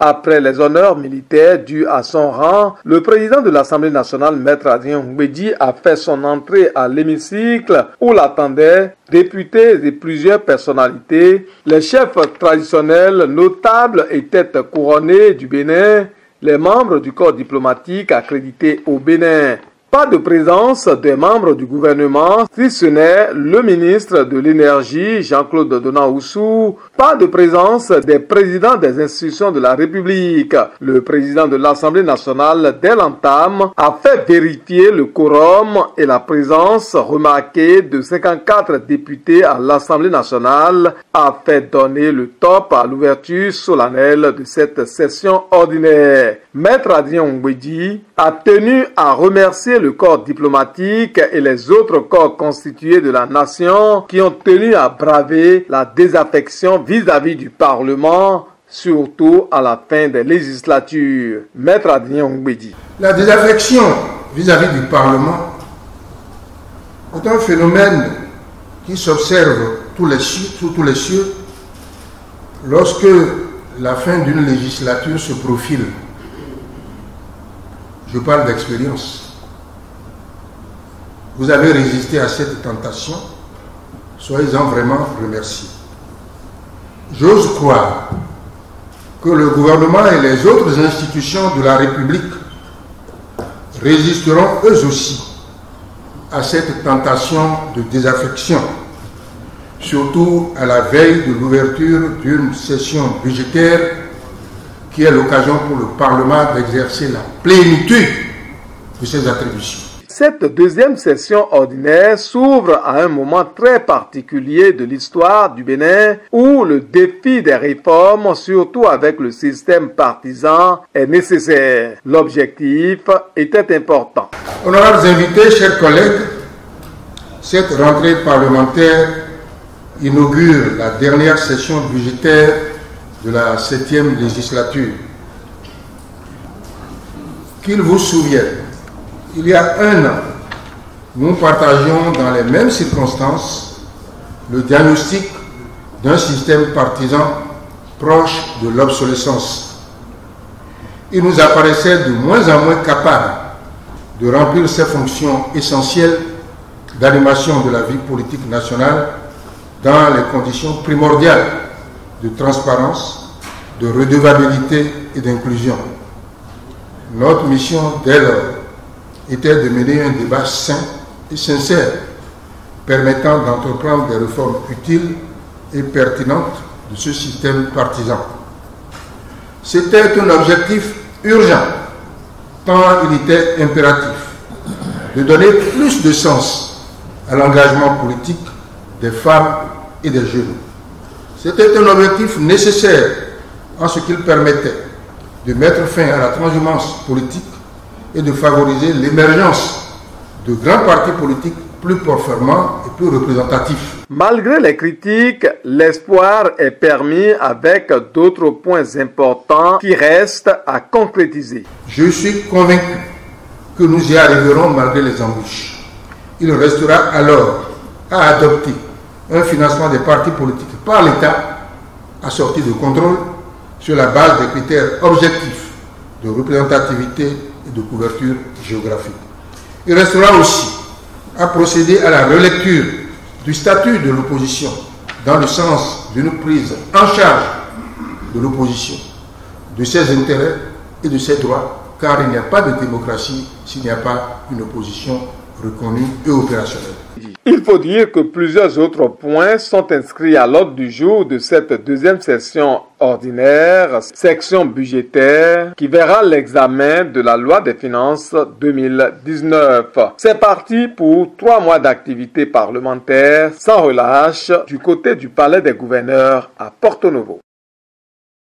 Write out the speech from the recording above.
Après les honneurs militaires dus à son rang, le président de l'Assemblée nationale, Maître Adrien Ngwedi, a fait son entrée à l'hémicycle où l'attendaient députés et plusieurs personnalités. Les chefs traditionnels notables et têtes couronnées du Bénin, les membres du corps diplomatique accrédités au Bénin. Pas de présence des membres du gouvernement, si ce n'est le ministre de l'Énergie, Jean-Claude Dona-Oussou. Pas de présence des présidents des institutions de la République. Le président de l'Assemblée nationale, dès l'entame, a fait vérifier le quorum et la présence remarquée de 54 députés à l'Assemblée nationale, a fait donner le top à l'ouverture solennelle de cette session ordinaire. Maître Adrien Ngwedi a tenu à remercier le corps diplomatique et les autres corps constitués de la nation qui ont tenu à braver la désaffection vis-à-vis du Parlement, surtout à la fin des législatures. Maître Adrien Ngwedi. La désaffection vis-à-vis du Parlement est un phénomène qui s'observe sous tous les cieux lorsque la fin d'une législature se profile. Je parle d'expérience. Vous avez résisté à cette tentation, soyez-en vraiment remerciés. J'ose croire que le gouvernement et les autres institutions de la République résisteront eux aussi à cette tentation de désaffection, surtout à la veille de l'ouverture d'une session budgétaire qui est l'occasion pour le Parlement d'exercer la plénitude de ses attributions. Cette deuxième session ordinaire s'ouvre à un moment très particulier de l'histoire du Bénin où le défi des réformes, surtout avec le système partisan, est nécessaire. L'objectif était important. Honorables invités, chers collègues, cette rentrée parlementaire inaugure la dernière session budgétaire de la 7e législature. Qu'il vous souvienne, il y a un an, nous partagions dans les mêmes circonstances le diagnostic d'un système partisan proche de l'obsolescence. Il nous apparaissait de moins en moins capable de remplir ses fonctions essentielles d'animation de la vie politique nationale dans les conditions primordiales de transparence, de redevabilité et d'inclusion. Notre mission dès lors était de mener un débat sain et sincère, permettant d'entreprendre des réformes utiles et pertinentes de ce système partisan. C'était un objectif urgent, tant il était impératif de donner plus de sens à l'engagement politique des femmes et des jeunes. C'était un objectif nécessaire en ce qu'il permettait de mettre fin à la transhumance politique et de favoriser l'émergence de grands partis politiques plus performants et plus représentatifs. Malgré les critiques, l'espoir est permis avec d'autres points importants qui restent à concrétiser. Je suis convaincu que nous y arriverons malgré les embûches. Il restera alors à adopter un financement des partis politiques par l'État assorti de contrôle sur la base des critères objectifs de représentativité et de couverture géographique. Il restera aussi à procéder à la relecture du statut de l'opposition dans le sens d'une prise en charge de l'opposition, de ses intérêts et de ses droits, car il n'y a pas de démocratie s'il n'y a pas une opposition reconnue et opérationnelle. Il faut dire que plusieurs autres points sont inscrits à l'ordre du jour de cette deuxième session ordinaire, section budgétaire, qui verra l'examen de la loi des finances 2019. C'est parti pour 3 mois d'activité parlementaire sans relâche du côté du Palais des Gouverneurs à Porto Novo.